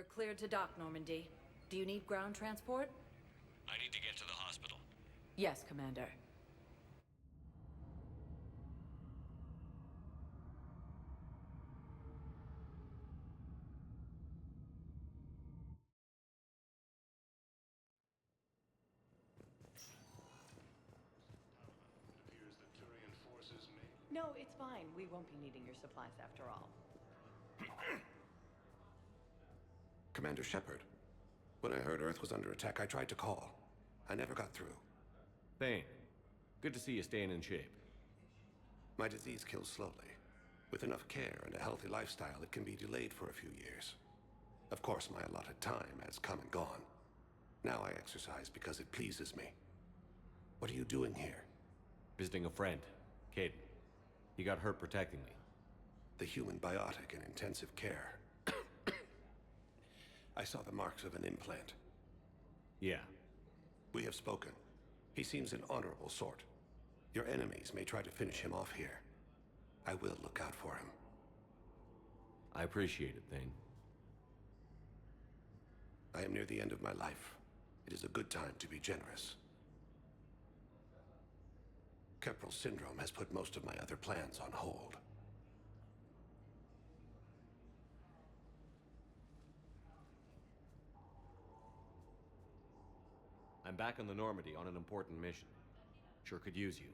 You're cleared to dock, Normandy. Do you need ground transport? I need to get to the hospital. Yes, Commander. No, it's fine. We won't be needing your supplies after all. Commander Shepard, when I heard Earth was under attack, I tried to call. I never got through. Thane, good to see you staying in shape. My disease kills slowly. With enough care and a healthy lifestyle, it can be delayed for a few years. Of course, my allotted time has come and gone. Now I exercise because it pleases me. What are you doing here? Visiting a friend, Caden. He got hurt protecting me. The human biotic in intensive care. I saw the marks of an implant. Yeah. We have spoken. He seems an honorable sort. Your enemies may try to finish him off here. I will look out for him. I appreciate it, Thane. I am near the end of my life. It is a good time to be generous. Kepral syndrome has put most of my other plans on hold. I'm back on the Normandy on an important mission. Sure could use you.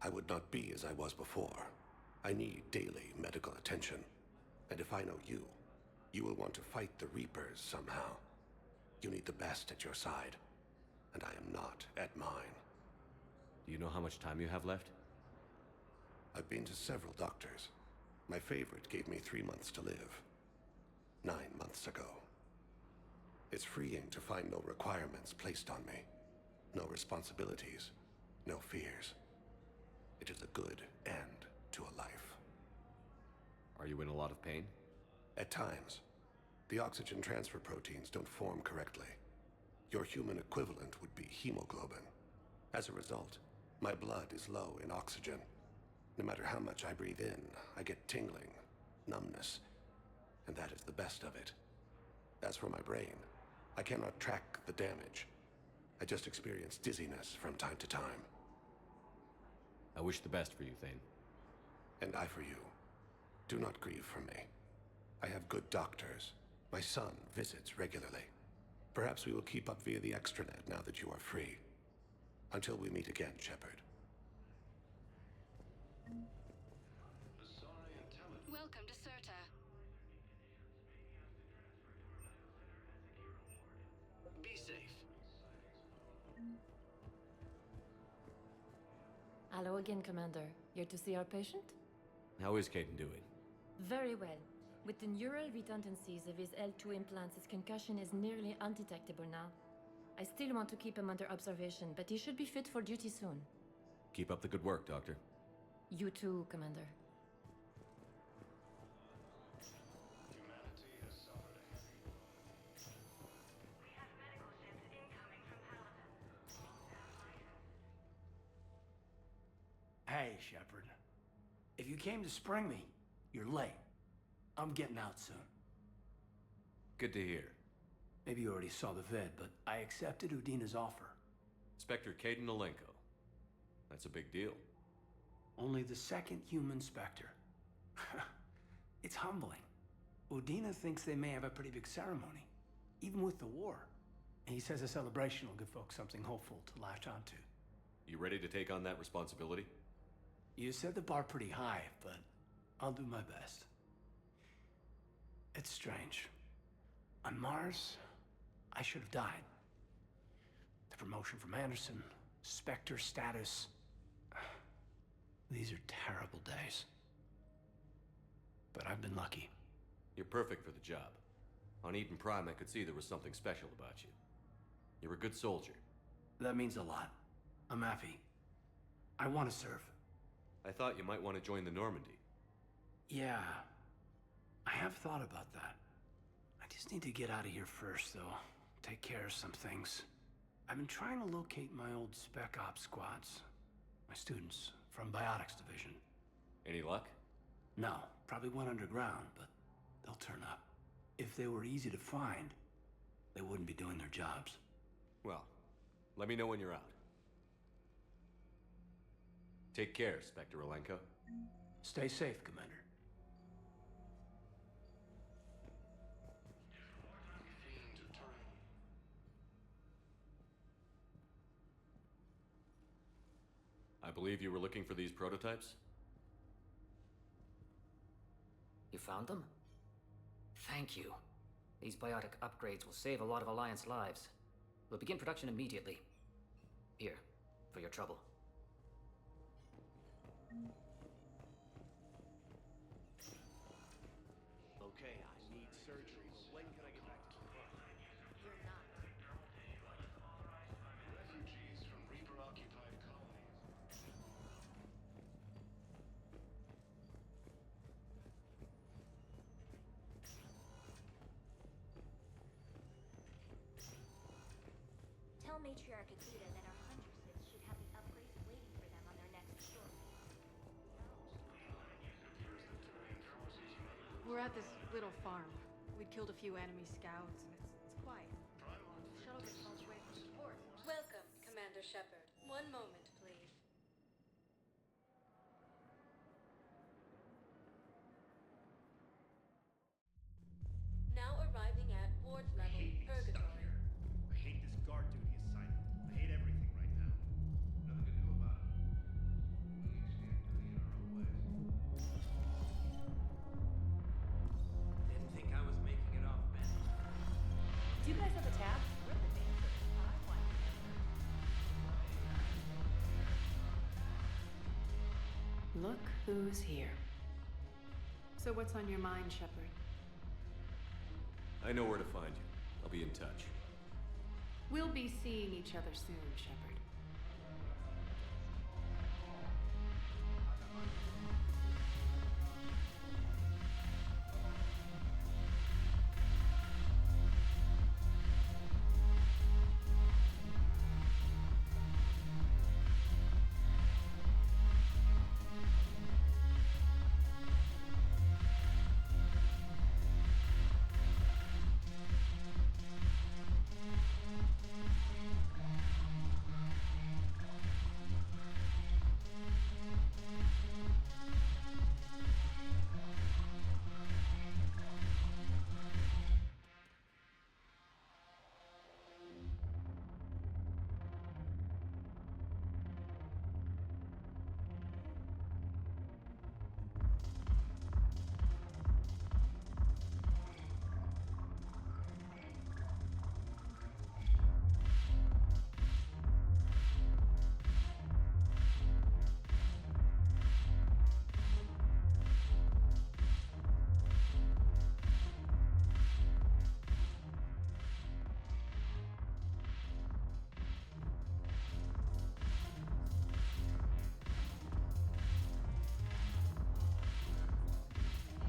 I would not be as I was before. I need daily medical attention. And if I know you, you will want to fight the Reapers somehow. You need the best at your side, and I am not at mine. Do you know how much time you have left? I've been to several doctors. My favorite gave me 3 months to live. 9 months ago. It's freeing to find no requirements placed on me. No responsibilities. No fears. It is a good end to a life. Are you in a lot of pain? At times. The oxygen transfer proteins don't form correctly. Your human equivalent would be hemoglobin. As a result, my blood is low in oxygen. No matter how much I breathe in, I get tingling, numbness, and that is the best of it. As for my brain, I cannot track the damage. I just experience dizziness from time to time. I wish the best for you, Thane. And I for you. Do not grieve for me. I have good doctors. My son visits regularly. Perhaps we will keep up via the extranet now that you are free. Until we meet again, Shepard. Welcome to Serta. Be safe. Hello again, Commander. Here to see our patient? How is Caden doing? Very well. With the neural redundancies of his L2 implants, his concussion is nearly undetectable now. I still want to keep him under observation, but he should be fit for duty soon. Keep up the good work, Doctor. You too, Commander. Humanity has suffered. We have medical ships incoming from Paladin. Hey, Shepard. If you came to spring me, you're late. I'm getting out soon. Good to hear. Maybe you already saw the vid, but I accepted Udina's offer. Inspector Caden Alenko. That's a big deal. Only the second human Spectre. It's humbling. Udina thinks they may have a pretty big ceremony, even with the war. And he says a celebration will give folks something hopeful to latch onto. You ready to take on that responsibility? You set the bar pretty high, but I'll do my best. It's strange. On Mars, I should have died. The promotion from Anderson, Spectre status. These are terrible days. But I've been lucky. You're perfect for the job. On Eden Prime, I could see there was something special about you. You're a good soldier. That means a lot. I'm happy. I want to serve. I thought you might want to join the Normandy. Yeah, I have thought about that. I just need to get out of here first, though. Take care of some things. I've been trying to locate my old Spec Ops squads. My students from Biotics Division. Any luck? No, probably went underground, but they'll turn up. If they were easy to find, they wouldn't be doing their jobs. Well, let me know when you're out. Take care, Spectre Alenko. Stay safe, Commander. I believe you were looking for these prototypes? You found them? Thank you. These biotic upgrades will save a lot of Alliance lives. We'll begin production immediately. Here, for your trouble. Okay, I need surgery, but when can I get back to the front? You're not. Refugees from Reaper-occupied colonies. Tell Matriarch Akita that our Huntersons should have the upgrades waiting for them on their next story. We're at this little farm. We'd killed a few enemy scouts, and it's quiet. Shuttle gets miles away from support. Welcome, Commander Shepard. One moment, please. Now arriving at ward level purgatory. I hate this guard duty assignment. I hate everything right now. Nothing to do about it. We each stand doing it our own ways. Didn't think I was making it off, Ben. Do you guys have a tab? We're the danger. I want Look who's here. So what's on your mind, Shepard? I know where to find you. I'll be in touch. We'll be seeing each other soon, Shepard.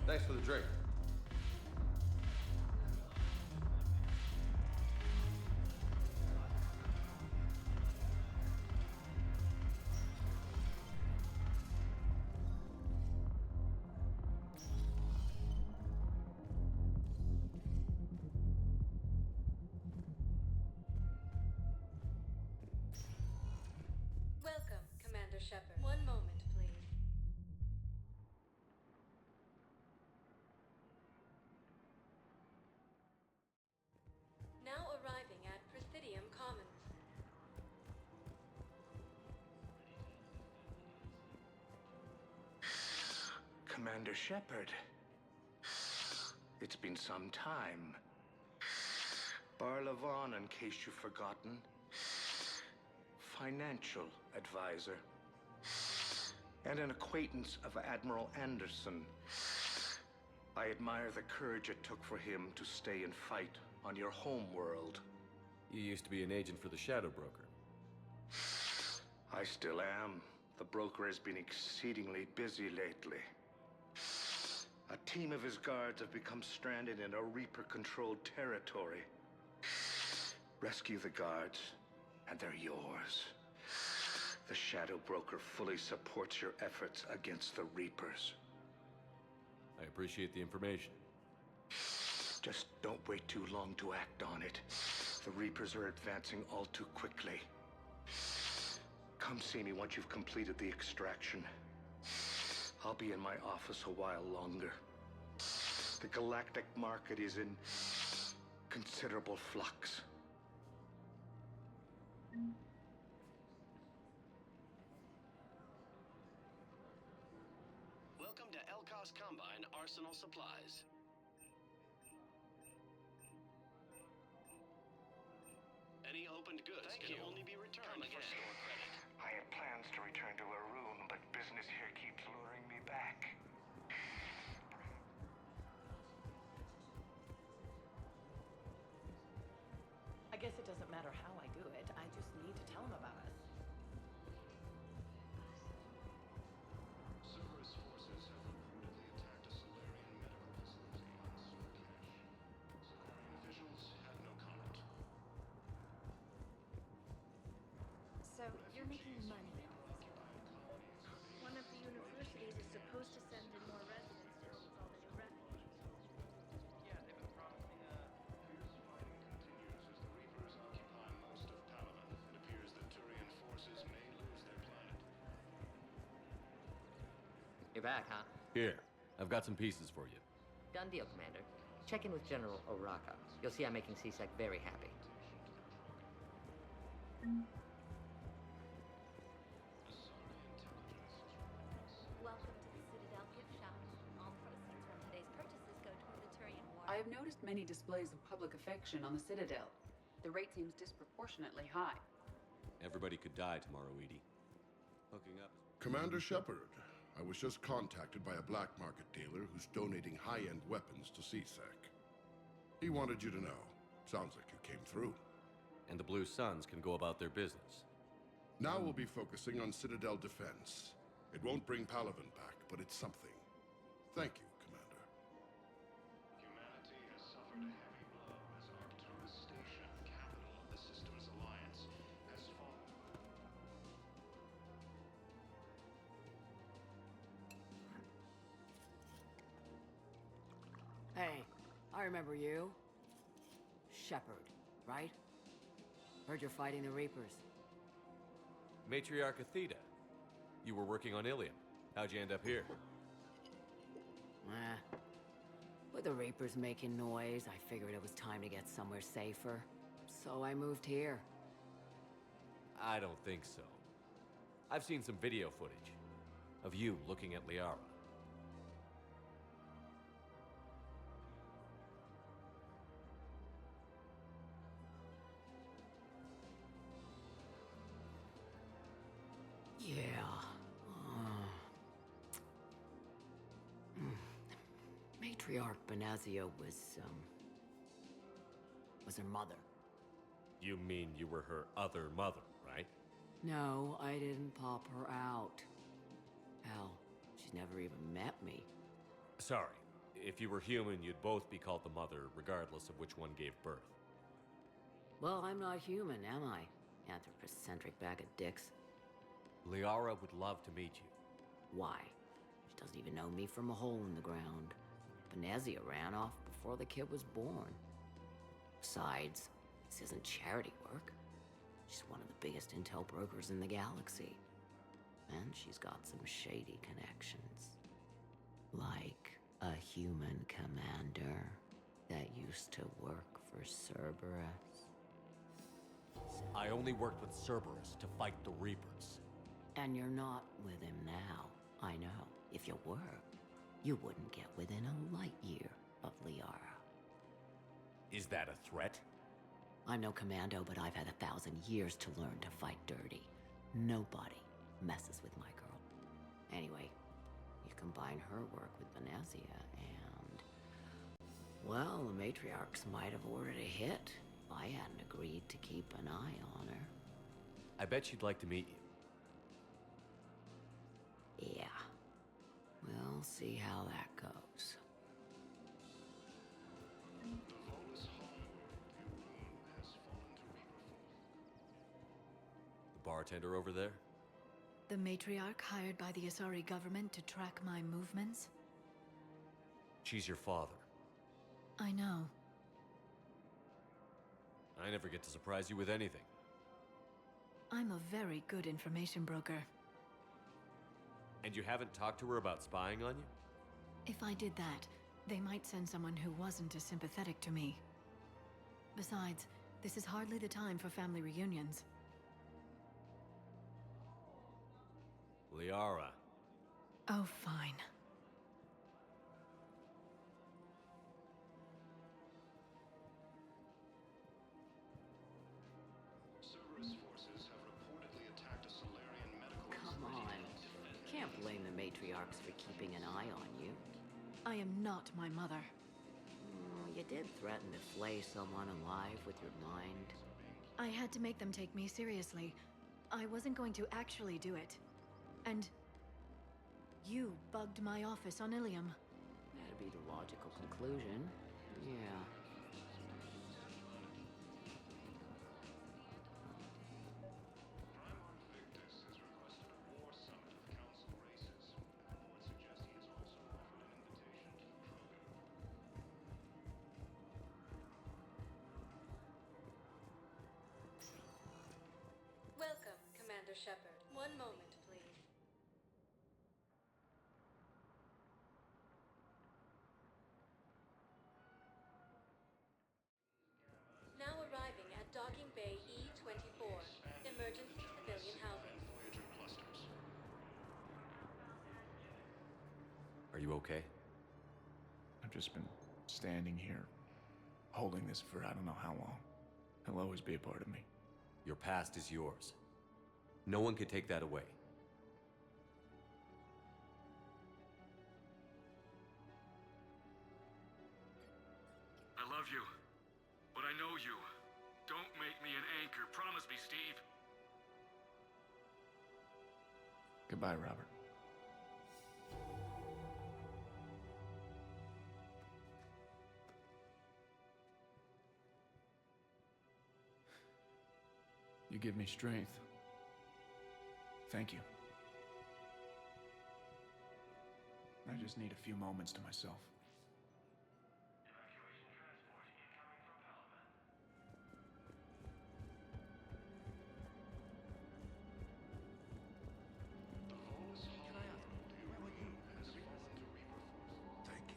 Thanks for the drink. Welcome, Commander Shepard. One moment, please. Now arriving at Presidium Commons. Commander Shepard. It's been some time. Barlavon, in case you've forgotten. Financial advisor. And an acquaintance of Admiral Anderson. I admire the courage it took for him to stay and fight on your home world. You used to be an agent for the Shadow Broker. I still am. The broker has been exceedingly busy lately. A team of his guards have become stranded in a Reaper-controlled territory. Rescue the guards, and they're yours. The Shadow Broker fully supports your efforts against the Reapers. I appreciate the information. Just don't wait too long to act on it. The Reapers are advancing all too quickly. Come see me once you've completed the extraction. I'll be in my office a while longer. The galactic market is in considerable flux. Welcome to Elkos Combine Arsenal Supplies. Any opened goods can only be returned for store credit. I had plans to return to Arun, but business here keeps luring me back. I guess it doesn't matter how I do it. I just need to tell him about us. Cerberus forces have reportedly attacked a Solarian medical facility on Sorcash. Solarian officials had no comment. So, you're making money. One of the universities is supposed to send in more residents to house all the new refugees. Yeah, they've been promising Fierce fighting continues as the Reapers occupy most of Palaven. It appears that Turian forces may lose their planet. You're back, huh? Here, I've got some pieces for you. Done deal, Commander. Check in with General Oraka. You'll see I'm making CSEC very happy. Welcome to the Citadel gift shop. All proceeds from today's purchases go toward the Turian war. I have noticed many displays of public affection on the Citadel. The rate seems disproportionately high. Everybody could die tomorrow, Edie. Hooking up. Commander Shepard, I was just contacted by a black market dealer who's donating high-end weapons to CSEC. He wanted you to know. Sounds like you came through. And the Blue Suns can go about their business. Now we'll be focusing on Citadel defense. It won't bring Palaven back, but it's something. Thank you, Commander. Humanity has suffered a heavy blow as Arcturus Station, capital of the Systems Alliance, has fallen. Hey, I remember you. Shepard, right? Heard you're fighting the Reapers. Matriarch Athena. You were working on Ilium. How'd you end up here? With the Reapers making noise, I figured it was time to get somewhere safer. So I moved here. I don't think so. I've seen some video footage of you looking at Liara. Yeah. Matriarch Benazio was her mother. You mean you were her other mother, right? No, I didn't pop her out. Hell, she's never even met me. Sorry. If you were human, you'd both be called the mother, regardless of which one gave birth. Well, I'm not human, am I? Anthropocentric bag of dicks. Liara would love to meet you. Why? She doesn't even know me from a hole in the ground. Benazia ran off before the kid was born. Besides, this isn't charity work. She's one of the biggest intel brokers in the galaxy. And she's got some shady connections. Like a human commander that used to work for Cerberus. I only worked with Cerberus to fight the Reapers. And you're not with him now. I know. If you were, you wouldn't get within a light year of Liara. Is that a threat? I'm no commando, but I've had 1,000 years to learn to fight dirty. Nobody messes with my girl. Anyway, you combine her work with Benazia and... well, the matriarchs might have ordered a hit if I hadn't agreed to keep an eye on her. I bet she'd like to meet you. Yeah. We'll see how that goes. The Volus homeworld, Arun, has fallen to Reaper fall. The bartender over there? The matriarch hired by the Asari government to track my movements? She's your father. I know. I never get to surprise you with anything. I'm a very good information broker. And you haven't talked to her about spying on you? If I did that, they might send someone who wasn't as sympathetic to me. Besides, this is hardly the time for family reunions. Liara. Oh, fine. Cerberus forces have reportedly attacked a Solarian medical Come on. Can't blame the matriarchs for keeping an eye on you. I am not my mother. You did threaten to flay someone alive with your mind. I had to make them take me seriously. I wasn't going to actually do it. And you bugged my office on Ilium. That'd be the logical conclusion. Yeah. Welcome, Commander Shepard. One moment, please. Now arriving at Docking Bay E24, emergency civilian housing. Voyager clusters. Are you okay? I've just been standing here, holding this for I don't know how long. It'll always be a part of me. Your past is yours. No one can take that away. I love you, but I know you. Don't make me an anchor. Promise me, Steve. Goodbye, Robert. You give me strength. Thank you. I just need a few moments to myself.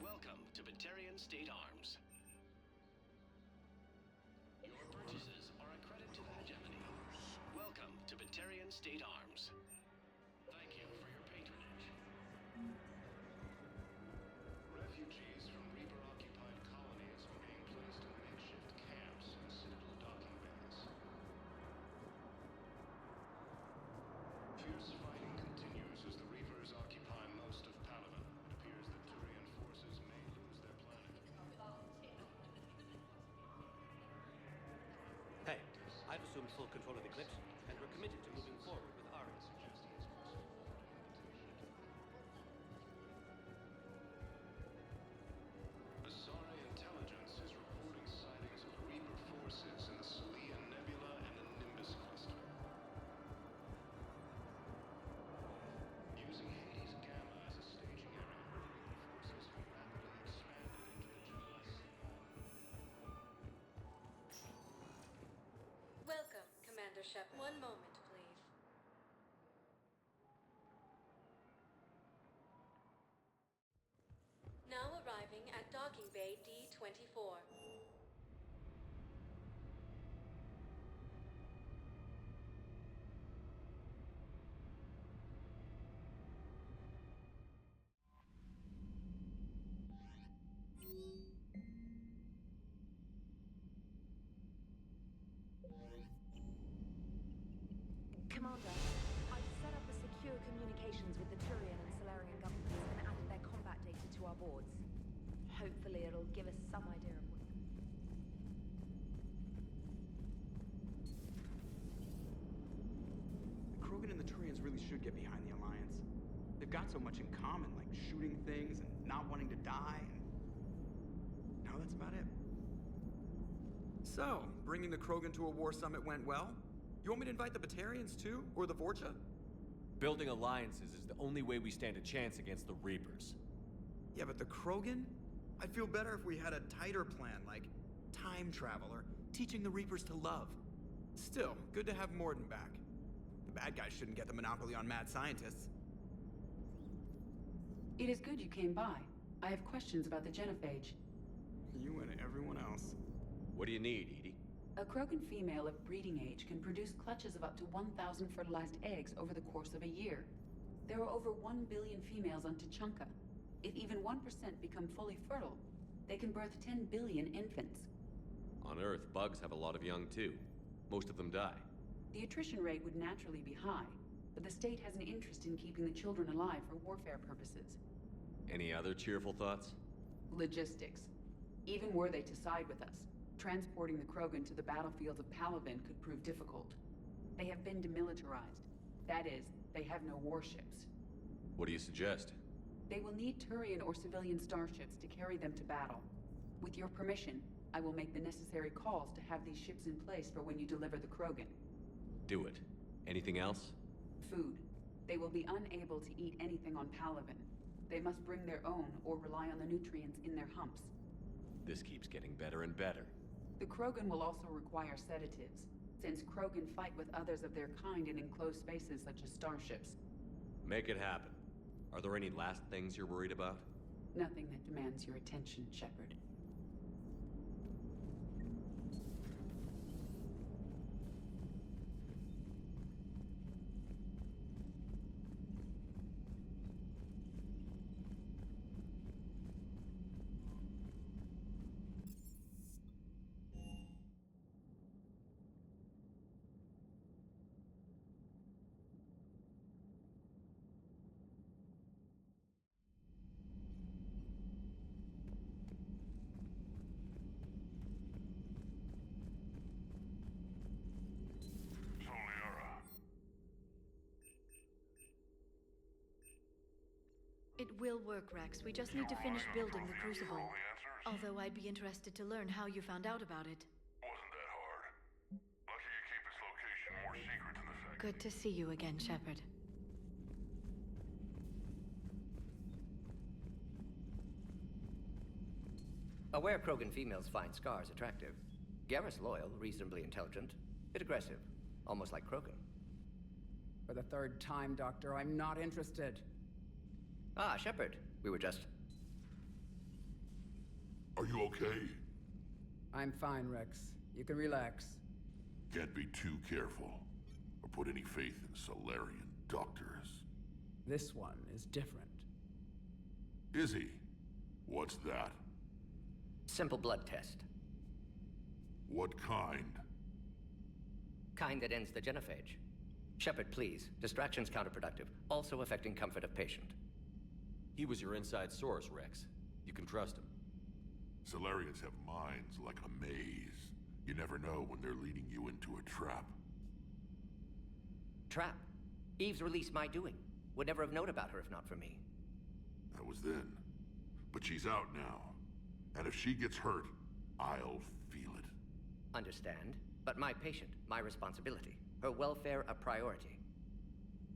Welcome to Batarian State Arms. Your purchases are a credit to the hegemony. Welcome to Batarian State Arms. Thank you for your patronage. Refugees from Reaper-occupied colonies are being placed in makeshift camps in Citadel docking bays. Fierce fighting continues as the Reapers occupy most of Palaven. It appears that Turian forces may lose their planet. Hey, I've assumed full control of Eclipse, and we're committed to moving forward with Aria. Asari intelligence is reporting sightings of Reaper forces in the Salian Nebula and the Nimbus cluster. Using Hades Gamma as a staging area, Reaper forces have rapidly expanded into the General. Welcome, Commander Shepard. One moment, please. Now arriving at Docking Bay D24. Commander, I've set up a secure communications with the Turian and Solarian governments and added their combat data to our boards. Hopefully it'll give us some idea of what... The Krogan and the Turians really should get behind the Alliance. They've got so much in common, like shooting things and not wanting to die, and... No, that's about it. So, bringing the Krogan to a war summit went well? You want me to invite the Batarians too? Or the Vorcha? Building alliances is the only way we stand a chance against the Reapers. Yeah, but the Krogan? I'd feel better if we had a tighter plan, like time travel or teaching the Reapers to love. Still, good to have Mordin back. The bad guys shouldn't get the monopoly on mad scientists. It is good you came by. I have questions about the genophage. You and everyone else. What do you need, Edie? A Krogan female of breeding age can produce clutches of up to 1,000 fertilized eggs over the course of a year. There are over 1 billion females on Tuchanka. If even 1% become fully fertile, they can birth 10 billion infants. On Earth, bugs have a lot of young too. Most of them die. The attrition rate would naturally be high, but the state has an interest in keeping the children alive for warfare purposes. Any other cheerful thoughts? Logistics. Even were they to side with us, transporting the Krogan to the battlefields of Palaven could prove difficult. They have been demilitarized. That is, they have no warships. What do you suggest? They will need Turian or civilian starships to carry them to battle. With your permission, I will make the necessary calls to have these ships in place for when you deliver the Krogan. Do it. Anything else? Food. They will be unable to eat anything on Palaven. They must bring their own or rely on the nutrients in their humps. This keeps getting better and better. The Krogan will also require sedatives, since Krogan fight with others of their kind in enclosed spaces such as starships. Make it happen. Are there any last things you're worried about? Nothing that demands your attention, Shepard. It will work, Rex. We just need to finish building the Crucible. Although I'd be interested to learn how you found out about it. Wasn't that hard. Lucky you keep its location more secret than the fact. Good to see you again, Shepard. Aware Krogan females find scars attractive. Garrus loyal, reasonably intelligent, bit aggressive, almost like Krogan. For the third time, Doctor, I'm not interested. Ah, Shepard. We were just... Are you okay? I'm fine, Rex. You can relax. Can't be too careful, or put any faith in Solarian doctors. This one is different. Is he? What's that? Simple blood test. What kind? Kind that ends the genophage. Shepard, please. Distraction's counterproductive, also affecting comfort of patient. He was your inside source, Rex. You can trust him. Solarians have minds like a maze. You never know when they're leading you into a trap. Trap? Eve's release my doing. Would never have known about her if not for me. That was then. But she's out now. And if she gets hurt, I'll feel it. Understand, but my patient, my responsibility. Her welfare a priority.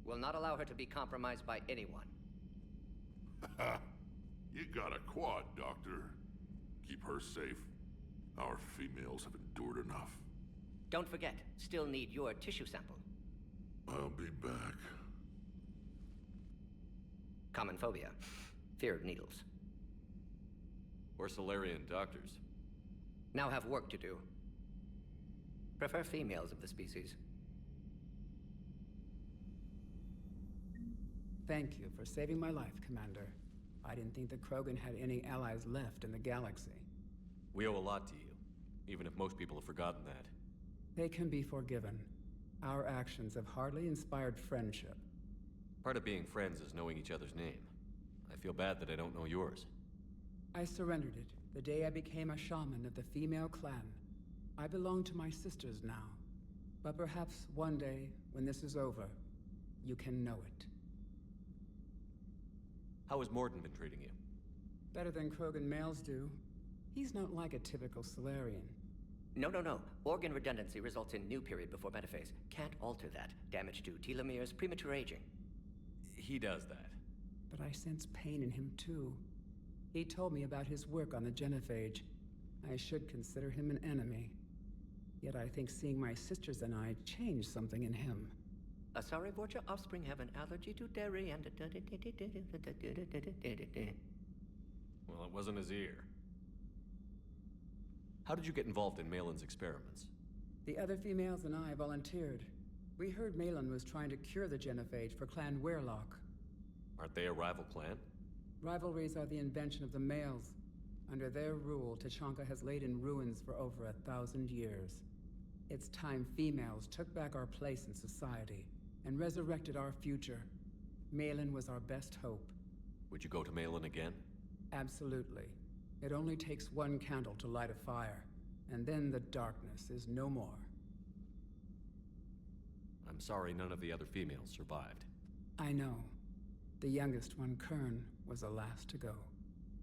Will not allow her to be compromised by anyone. You got a quad, Doctor. Keep her safe. Our females have endured enough. Don't forget, still need your tissue sample. I'll be back. Common phobia. Fear of needles. Or Solarian doctors. Now have work to do. Prefer females of the species. Thank you for saving my life, Commander. I didn't think the Krogan had any allies left in the galaxy. We owe a lot to you, even if most people have forgotten that. They can be forgiven. Our actions have hardly inspired friendship. Part of being friends is knowing each other's name. I feel bad that I don't know yours. I surrendered it the day I became a shaman of the female clan. I belong to my sisters now. But perhaps one day, when this is over, you can know it. How has Mordin been treating you? Better than Krogan males do. He's not like a typical Solarian. No. Organ redundancy results in new period before metaphase. Can't alter that. Damage to telomeres, premature aging. He does that. But I sense pain in him too. He told me about his work on the genophage. I should consider him an enemy. Yet I think seeing my sisters and I changed something in him. Sorry, but your offspring have an allergy to dairy and... Well, it wasn't his ear. How did you get involved in Malin's experiments? The other females and I volunteered. We heard Malin was trying to cure the genophage for Clan Weirlock. Aren't they a rival clan? Rivalries are the invention of the males. Under their rule, Tachanka has laid in ruins for over 1,000 years. It's time females took back our place in society and resurrected our future. Malin was our best hope. Would you go to Malin again? Absolutely. It only takes one candle to light a fire, and then the darkness is no more. I'm sorry none of the other females survived. I know. The youngest one, Kern, was the last to go.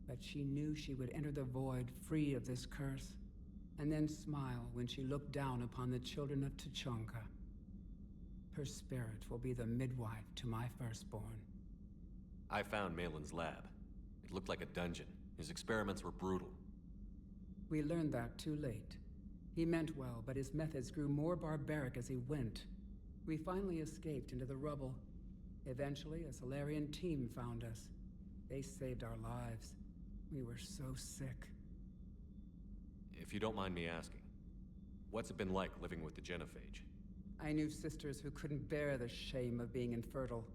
But she knew she would enter the void free of this curse, and then smile when she looked down upon the children of Tachanka. Her spirit will be the midwife to my firstborn. I found Malin's lab. It looked like a dungeon. His experiments were brutal. We learned that too late. He meant well, but his methods grew more barbaric as he went. We finally escaped into the rubble. Eventually, a Solarian team found us. They saved our lives. We were so sick. If you don't mind me asking, what's it been like living with the genophage? I knew sisters who couldn't bear the shame of being infertile.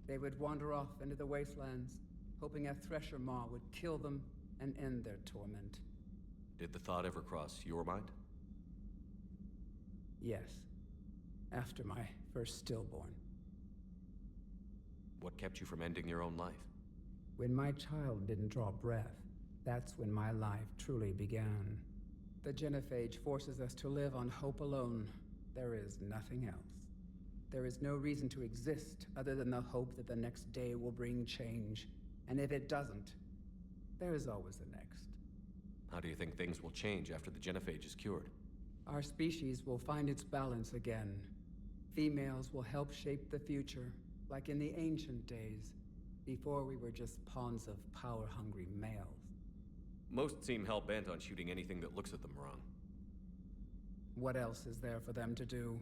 They would wander off into the wastelands, hoping a thresher maw would kill them and end their torment. Did the thought ever cross your mind? Yes. After my first stillborn. What kept you from ending your own life? When my child didn't draw breath, that's when my life truly began. The genophage forces us to live on hope alone. There is nothing else. There is no reason to exist other than the hope that the next day will bring change. And if it doesn't, there is always the next. How do you think things will change after the genophage is cured? Our species will find its balance again. Females will help shape the future, like in the ancient days, before we were just pawns of power-hungry males. Most seem hell-bent on shooting anything that looks at them wrong. What else is there for them to do?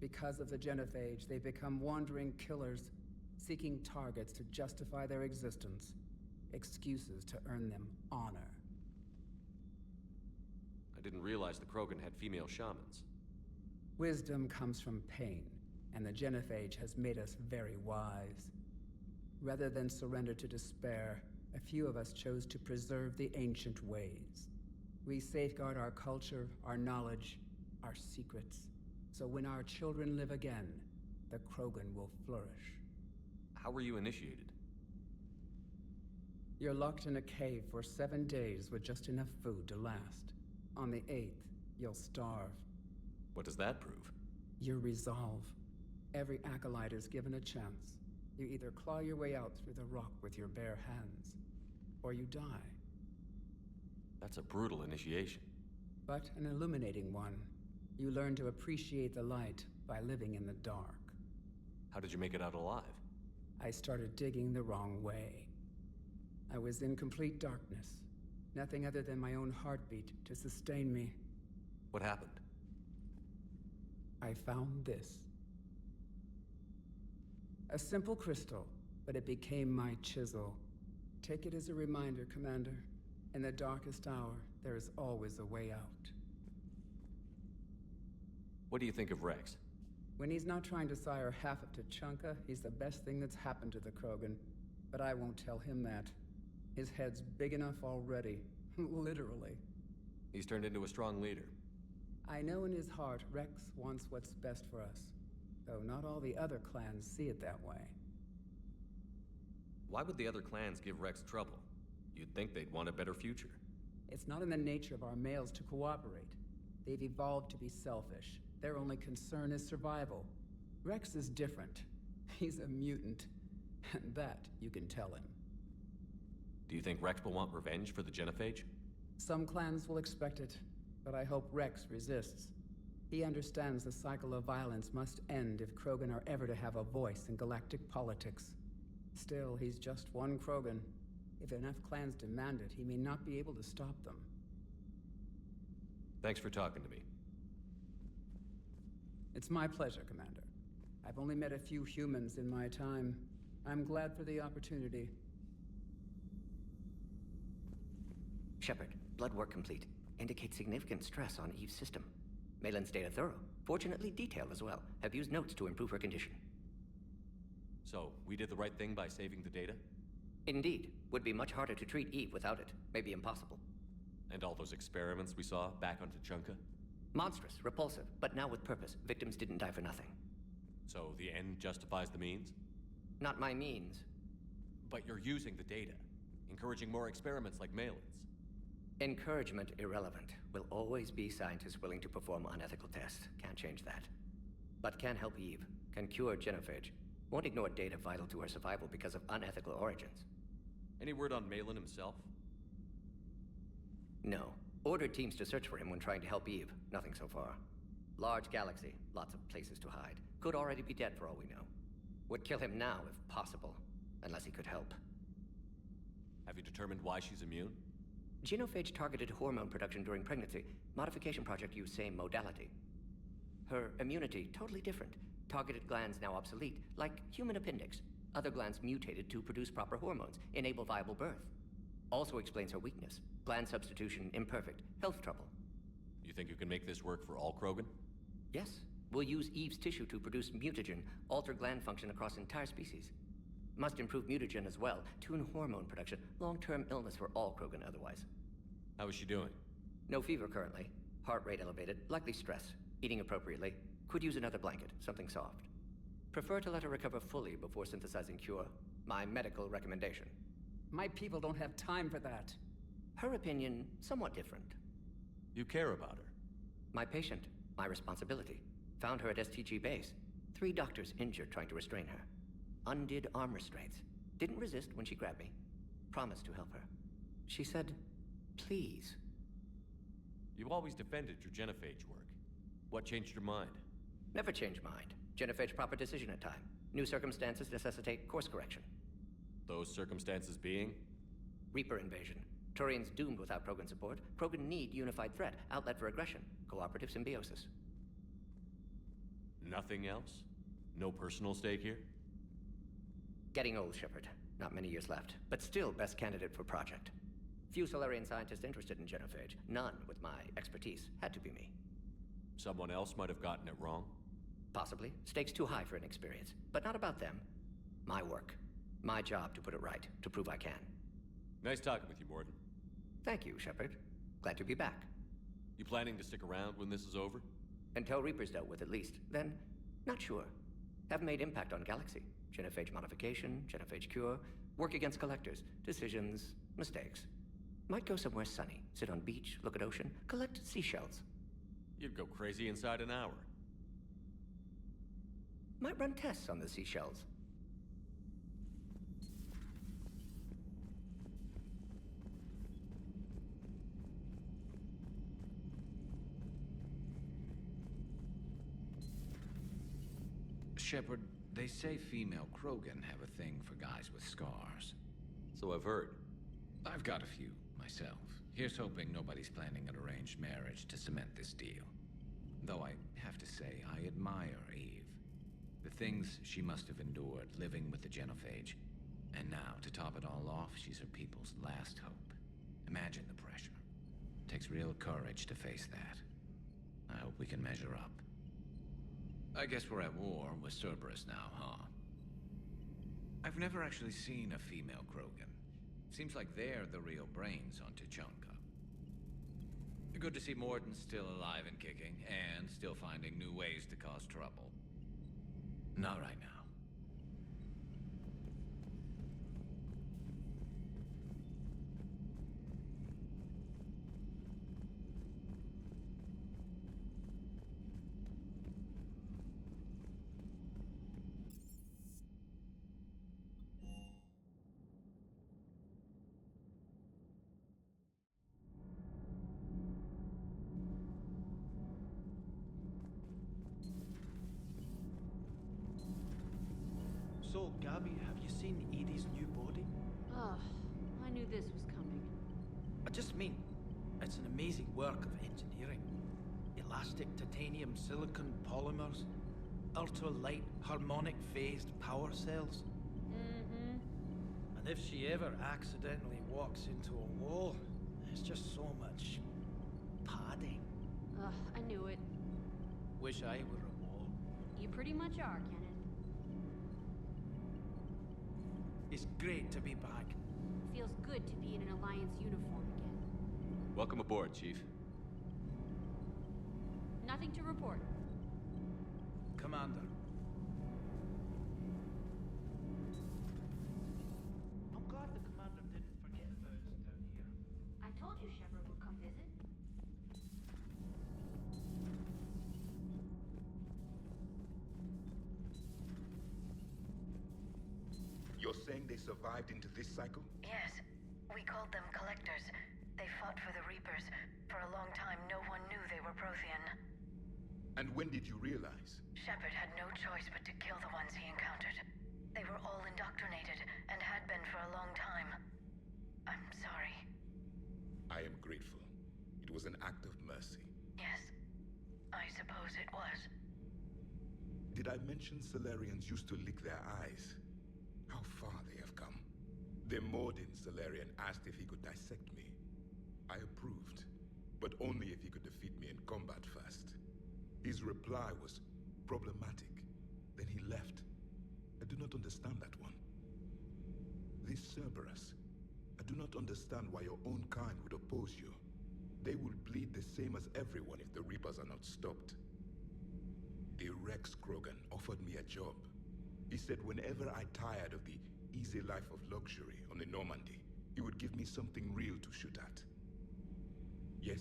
Because of the genophage, they become wandering killers, seeking targets to justify their existence, excuses to earn them honor. I didn't realize the Krogan had female shamans. Wisdom comes from pain, and the genophage has made us very wise. Rather than surrender to despair, a few of us chose to preserve the ancient ways. We safeguard our culture, our knowledge, our secrets, so when our children live again, the Krogan will flourish. How were you initiated? You're locked in a cave for 7 days with just enough food to last. On the 8th, you'll starve. What does that prove? Your resolve. Every acolyte is given a chance. You either claw your way out through the rock with your bare hands, or you die. That's a brutal initiation. But an illuminating one. You learn to appreciate the light by living in the dark. How did you make it out alive? I started digging the wrong way. I was in complete darkness. Nothing other than my own heartbeat to sustain me. What happened? I found this. A simple crystal, but it became my chisel. Take it as a reminder, Commander. In the darkest hour, there is always a way out. What do you think of Rex? When he's not trying to sire half of Tachanka, he's the best thing that's happened to the Krogan. But I won't tell him that. His head's big enough already. Literally. He's turned into a strong leader. I know in his heart Rex wants what's best for us. Though not all the other clans see it that way. Why would the other clans give Rex trouble? You'd think they'd want a better future. It's not in the nature of our males to cooperate. They've evolved to be selfish. Their only concern is survival. Rex is different. He's a mutant. And that you can tell him. Do you think Rex will want revenge for the genophage? Some clans will expect it, but I hope Rex resists. He understands the cycle of violence must end if Krogan are ever to have a voice in galactic politics. Still, he's just one Krogan. If enough clans demand it, he may not be able to stop them. Thanks for talking to me. It's my pleasure, Commander. I've only met a few humans in my time. I'm glad for the opportunity. Shepard, blood work complete. Indicates significant stress on Eve's system. Malin's data thorough. Fortunately detailed as well. Have used notes to improve her condition. So, we did the right thing by saving the data? Indeed. Would be much harder to treat Eve without it. Maybe impossible. And all those experiments we saw back on Tuchanka? Monstrous, repulsive, but now with purpose. Victims didn't die for nothing. So the end justifies the means? Not my means. But you're using the data, encouraging more experiments like Malin's. Encouragement irrelevant. Will always be scientists willing to perform unethical tests. Can't change that. But can help Eve. Can cure genophage. Won't ignore data vital to her survival because of unethical origins. Any word on Malin himself? No. Ordered teams to search for him when trying to help Eve. Nothing so far. Large galaxy. Lots of places to hide. Could already be dead for all we know. Would kill him now if possible. Unless he could help. Have you determined why she's immune? Genophage targeted hormone production during pregnancy. Modification project used same modality. Her immunity, totally different. Targeted glands now obsolete, like human appendix. Other glands mutated to produce proper hormones, enable viable birth. Also explains her weakness. Gland substitution imperfect. Health trouble. You think you can make this work for all Krogan? Yes. We'll use Eve's tissue to produce mutagen, alter gland function across entire species. Must improve mutagen as well, tune hormone production. Long-term illness for all Krogan otherwise. How is she doing? No fever currently. Heart rate elevated, likely stress. Eating appropriately. Could use another blanket, something soft. Prefer to let her recover fully before synthesizing cure. My medical recommendation. My people don't have time for that. Her opinion, somewhat different. You care about her. My patient, my responsibility. Found her at STG base. 3 doctors injured trying to restrain her. Undid arm restraints. Didn't resist when she grabbed me. Promised to help her. She said, please. You've always defended your genophage work. What changed your mind? Never change mind. Genophage proper decision at time. New circumstances necessitate course correction. Those circumstances being? Reaper invasion. Turians doomed without Krogan support. Krogan need unified threat, outlet for aggression, cooperative symbiosis. Nothing else? No personal stake here? Getting old, Shepard. Not many years left, but still best candidate for project. Few Solarian scientists interested in genophage. None with my expertise. Had to be me. Someone else might have gotten it wrong? Possibly. Stakes too high for inexperience. But not about them. My work. My job to put it right, to prove I can. Nice talking with you, Morden. Thank you, Shepard. Glad to be back. You planning to stick around when this is over? Until Reaper's dealt with, at least. Then, not sure. Have made impact on Galaxy. Genophage modification, genophage cure, work against collectors, decisions, mistakes. Might go somewhere sunny, sit on beach, look at ocean, collect seashells. You'd go crazy inside an hour. Might run tests on the seashells. Shepard, they say female Krogan have a thing for guys with scars. So I've heard. I've got a few, myself. Here's hoping nobody's planning an arranged marriage to cement this deal. Though I have to say, I admire Eve. The things she must have endured living with the genophage. And now, to top it all off, she's her people's last hope. Imagine the pressure. Takes real courage to face that. I hope we can measure up. I guess we're at war with Cerberus now, huh? I've never actually seen a female Krogan. Seems like they're the real brains on Tuchanka. Good to see Morden still alive and kicking, and still finding new ways to cause trouble. Not right now. So, Gabby, have you seen Edie's new body? Oh, I just mean it's an amazing work of engineering. Elastic titanium silicon polymers, ultra-light harmonic phased power cells. Mm-hmm. And if she ever accidentally walks into a wall, there's just so much padding. Ugh, I knew it. Wish I were a wall. You pretty much are, Kenneth. It's great to be back. Feels good to be in an Alliance uniform again. Welcome aboard, Chief. Nothing to report. Commander. I'm glad the commander didn't forget about us down here. I told you Shepard would come visit. You're saying they survived into this cycle? Yes. We called them collectors. They fought for the Reapers. For a long time, no one knew they were Prothean. And when did you realize? Shepard had no choice but to kill the ones he encountered. They were all indoctrinated, and had been for a long time. I'm sorry. I am grateful. It was an act of mercy. Yes, I suppose it was. Did I mention Solarians used to lick their eyes? How far they have come. The Mordin Solarian asked if he could dissect me. I approved, but only if he could defeat me in combat first. His reply was problematic. Then he left. I do not understand that one. This Cerberus, I do not understand why your own kind would oppose you. They will bleed the same as everyone if the Reapers are not stopped. The Rex Krogan offered me a job. He said whenever I tired of the easy life of luxury on the Normandy, he would give me something real to shoot at. Yes?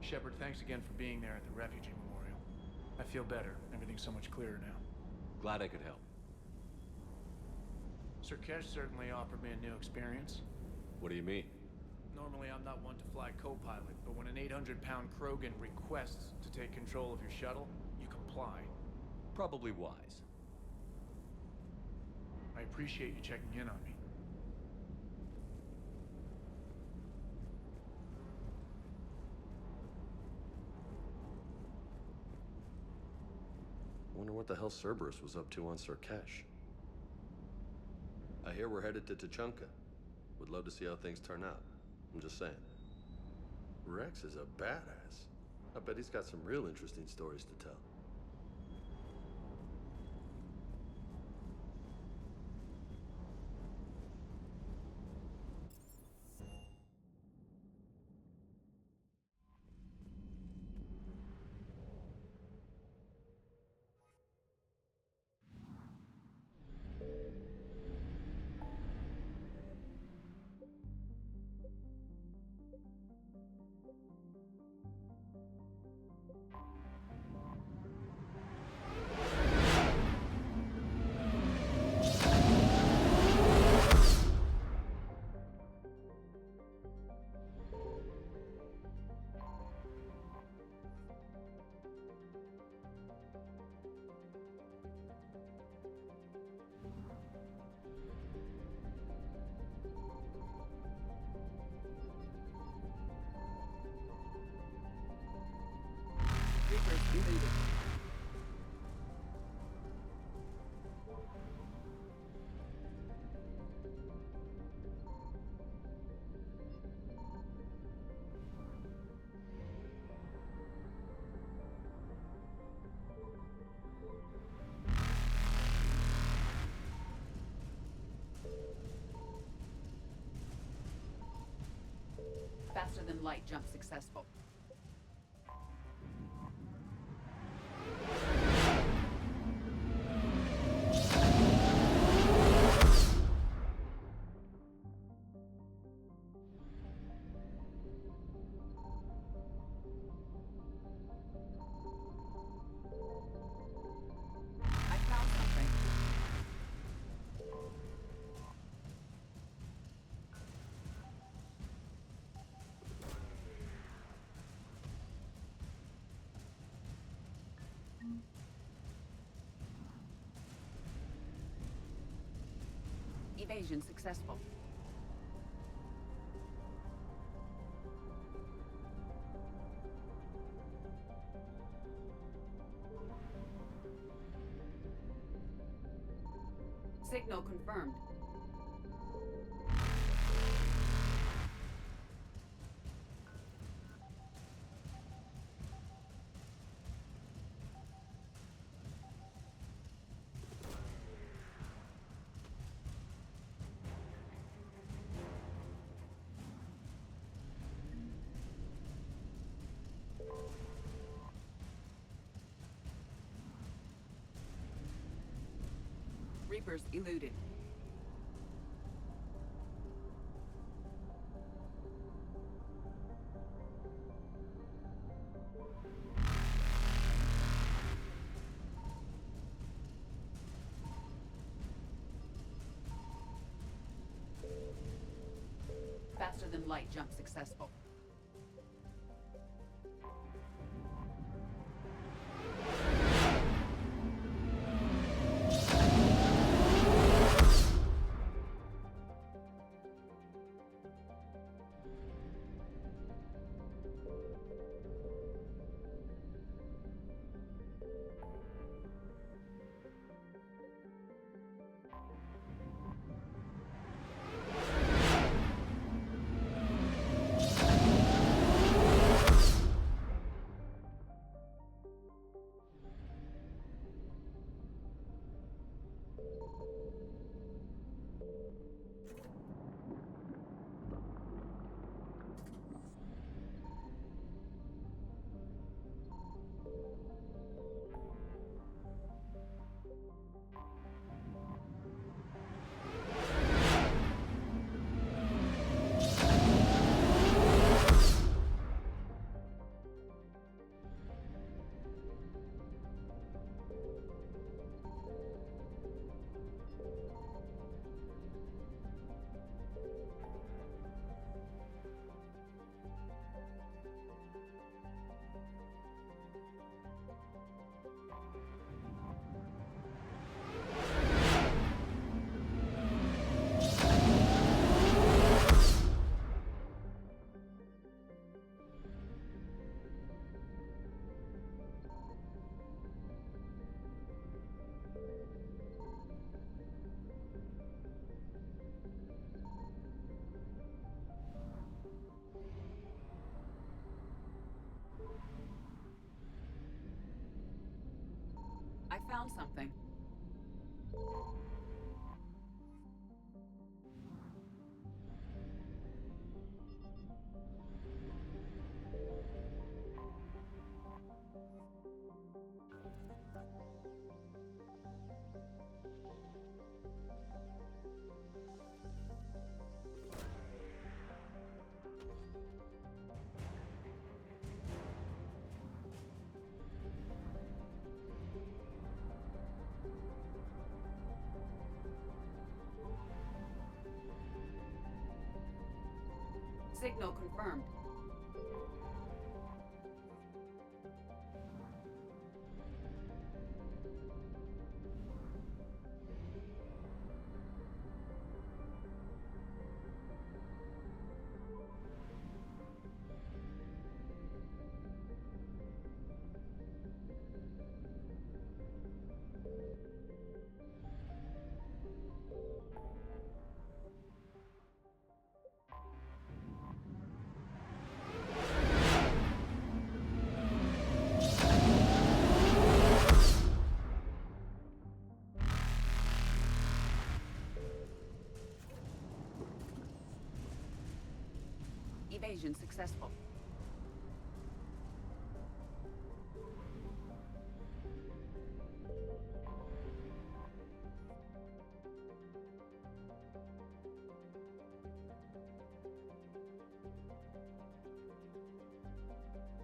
Shepard, thanks again for being there at the refugee memorial. I feel better. Everything's so much clearer now. Glad I could help. Sir Kesh certainly offered me a new experience. What do you mean? Normally, I'm not one to fly co-pilot, but when an 800-pound Krogan requests to take control of your shuttle, you comply. Probably wise. I appreciate you checking in on me. Wonder what the hell Cerberus was up to on Sir Kesh. I hear we're headed to Tuchanka. Would love to see how things turn out. I'm just saying. Rex is a badass. I bet he's got some real interesting stories to tell. Faster than light jump successful. I found something. Evasion successful. Signal confirmed. Reapers eluded. Faster than light jump successful. I found something. Signal confirmed. Evasion successful.